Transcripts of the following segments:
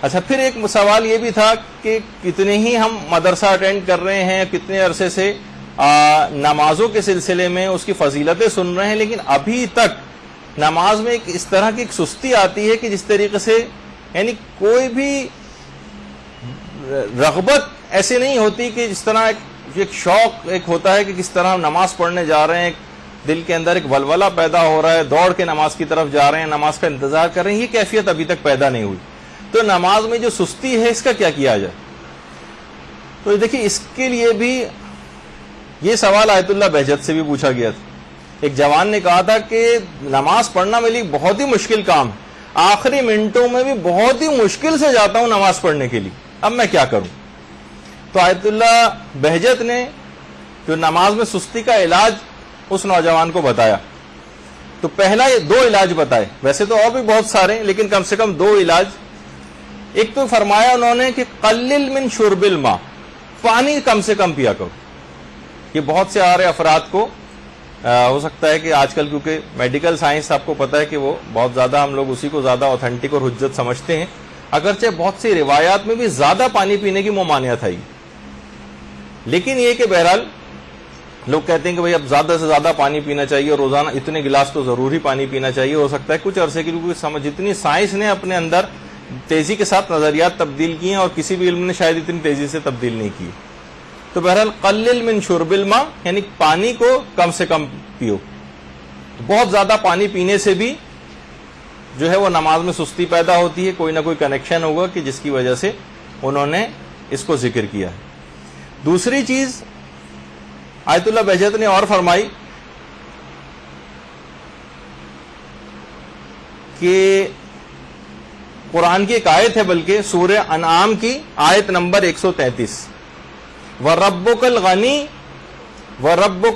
اچھا، پھر ایک سوال یہ بھی تھا کہ کتنے ہی ہم مدرسہ اٹینڈ کر رہے ہیں، کتنے عرصے سے نمازوں کے سلسلے میں اس کی فضیلتیں سن رہے ہیں، لیکن ابھی تک نماز میں اس طرح کی ایک سستی آتی ہے کہ جس طریقے سے یعنی کوئی بھی رغبت ایسے نہیں ہوتی کہ جس طرح ایک شوق ایک ہوتا ہے کہ کس طرح ہم نماز پڑھنے جا رہے ہیں، دل کے اندر ایک ولولہ پیدا ہو رہا ہے، دوڑ کے نماز کی طرف جا رہے ہیں، نماز کا انتظار کر رہے ہیں، یہ کیفیت ابھی تک پیدا نہیں ہوئی. تو نماز میں جو سستی ہے اس کا کیا کیا جائے؟ تو دیکھیے اس کے لیے بھی یہ سوال آیت اللہ بہجت سے بھی پوچھا گیا تھا. ایک جوان نے کہا تھا کہ نماز پڑھنا میرے لیے بہت ہی مشکل کام ہے، آخری منٹوں میں بھی بہت ہی مشکل سے جاتا ہوں نماز پڑھنے کے لیے، اب میں کیا کروں؟ تو آیت اللہ بہجت نے جو نماز میں سستی کا علاج اس نوجوان کو بتایا. تو پہلا یہ 2 علاج بتائے، ویسے تو اور بھی بہت سارے ہیں لیکن کم سے کم 2 علاج. ایک تو فرمایا انہوں نے کہ قلل من شرب الماء، پانی کم سے کم پیا کرو. یہ بہت سے آرے افراد کو ہو سکتا ہے کہ آج کل کیونکہ میڈیکل سائنس آپ کو پتہ ہے کہ وہ بہت زیادہ ہم لوگ اسی کو زیادہ اوتھینٹک اور حجت سمجھتے ہیں، اگرچہ بہت سی روایات میں بھی زیادہ پانی پینے کی ممانعت ہے، لیکن یہ کہ بہرحال لوگ کہتے ہیں کہ بھئی اب زیادہ سے زیادہ پانی پینا چاہیے اور روزانہ اتنے گلاس تو ضروری پانی پینا چاہیے. ہو سکتا ہے کچھ عرصے کی سمجھ جتنی سائنس نے اپنے اندر تیزی کے ساتھ نظریات تبدیل کیے ہیں اور کسی بھی علم نے شاید اتنی تیزی سے تبدیل نہیں کی. تو بہرحال قلل من شرب الماء یعنی پانی کو کم سے کم پیو. بہت زیادہ پانی پینے سے بھی جو ہے وہ نماز میں سستی پیدا ہوتی ہے، کوئی نہ کوئی کنیکشن ہوگا کہ جس کی وجہ سے انہوں نے اس کو ذکر کیا ہے. دوسری چیز آیت اللہ بہجت نے اور فرمائی کہ قرآن کی ایک آیت ہے، بلکہ سورہ انعام کی آیت نمبر 133، وَرَبُّكَ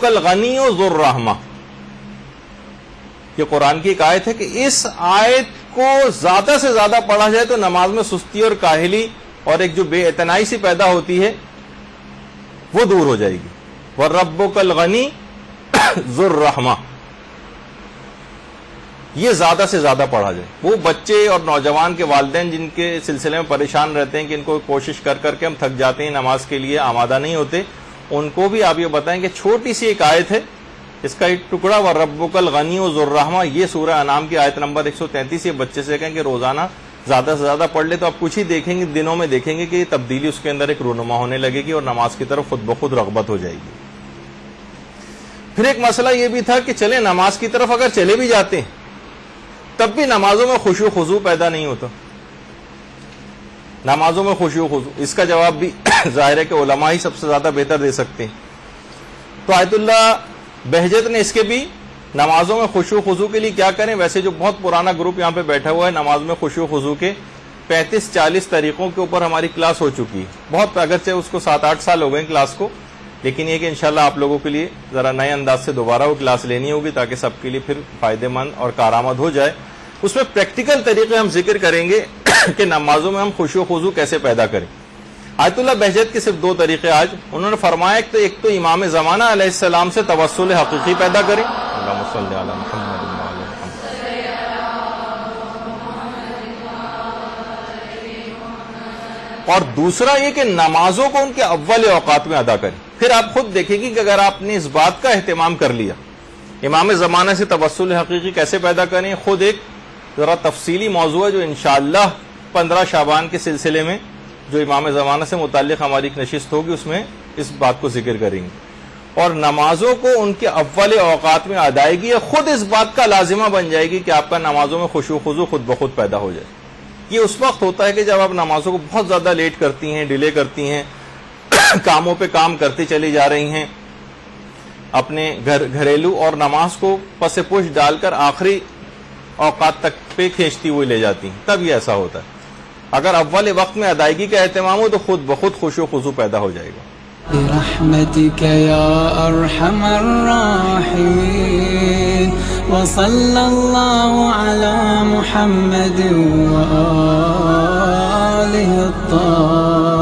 الْغَنِيُّ ذُو الرَّحْمَةِ. یہ قرآن کی ایک آیت ہے کہ اس آیت کو زیادہ سے زیادہ پڑھا جائے تو نماز میں سستی اور کاہلی اور ایک جو بے اعتنائی سی پیدا ہوتی ہے وہ دور ہو جائے گی. وَرَبُّكَ الْغَنِيُّ ذُو الرَّحْمَةِ، یہ زیادہ سے زیادہ پڑھا جائے. وہ بچے اور نوجوان کے والدین جن کے سلسلے میں پریشان رہتے ہیں کہ ان کو کوشش کر کر کے ہم تھک جاتے ہیں، نماز کے لیے آمادہ نہیں ہوتے، ان کو بھی آپ یہ بتائیں کہ چھوٹی سی ایک آیت ہے، اس کا ایک ٹکڑا وَرَبُّكَ الْغَنِيُّ ذُو الرَّحْمَةِ، یہ سورہ انعام کی آیت نمبر 133. یہ بچے سے کہیں کہ روزانہ زیادہ سے زیادہ پڑھ لے تو آپ کچھ ہی دیکھیں گے، دنوں میں دیکھیں گے کہ یہ تبدیلی اس کے اندر ایک رونما ہونے لگے گی اور نماز کی طرف خود بخود رغبت ہو جائے گی. پھر ایک مسئلہ یہ بھی تھا کہ چلیں نماز کی طرف اگر چلے بھی جاتے ہیں تب بھی نمازوں میں خشوع و خضوع پیدا نہیں ہوتا. نمازوں میں خشوع و خضوع، اس کا جواب بھی ظاہر ہے کہ علماء ہی سب سے زیادہ بہتر دے سکتے ہیں. تو آیت اللہ بہجت نے اس کے بھی نمازوں میں خشوع و خضوع کے لیے کیا کریں. ویسے جو بہت پرانا گروپ یہاں پہ بیٹھا ہوا ہے، نماز میں خشوع و خضوع کے 35-40 طریقوں کے اوپر ہماری کلاس ہو چکی ہے. بہت اگرچہ اس کو 7-8 سال ہو گئے کلاس کو، لیکن یہ کہ انشاءاللہ آپ لوگوں کے لیے ذرا نئے انداز سے دوبارہ وہ کلاس لینی ہوگی تاکہ سب کے لیے پھر فائدہ مند اور کارآمد ہو جائے. اس میں پریکٹیکل طریقے ہم ذکر کریں گے کہ نمازوں میں ہم خشوع و خضوع کیسے پیدا کریں. آیت اللہ بہجت کے صرف 2 طریقے آج انہوں نے فرمایا کہ ایک تو امام زمانہ علیہ السلام سے توسل حقیقی پیدا کریں، اللہم صلی علی محمد وعلی محمد، اور دوسرا یہ کہ نمازوں کو ان کے اول اوقات میں ادا کریں. پھر آپ خود دیکھیں گے کہ اگر آپ نے اس بات کا اہتمام کر لیا امام زمانہ سے توسل حقیقی کیسے پیدا کریں، خود ایک ذرا تفصیلی موضوع ہے جو انشاءاللہ 15 شعبان کے سلسلے میں جو امام زمانہ سے متعلق ہماری ایک نشست ہوگی اس میں اس بات کو ذکر کریں گے. اور نمازوں کو ان کے اول اوقات میں ادائیگی خود اس بات کا لازمہ بن جائے گی کہ آپ کا نمازوں میں خشوع و خضوع خود بخود پیدا ہو جائے. یہ اس وقت ہوتا ہے کہ جب آپ نمازوں کو بہت زیادہ لیٹ کرتی ہیں، ڈیلے کرتی ہیں، کاموں پہ کام کرتی چلی جا رہی ہیں، اپنے گھریلو اور نماز کو پس پش ڈال کر آخری اوقات تک پہ کھینچتی ہوئی لے جاتی ہیں، تب یہ ایسا ہوتا ہے. اگر اول وقت میں ادائیگی کا اہتمام ہو تو خود بخود خشوع و خضوع پیدا ہو جائے گا. برحمتك يا أرحم الراحمين وصلى الله على محمد وآله الطاهرين.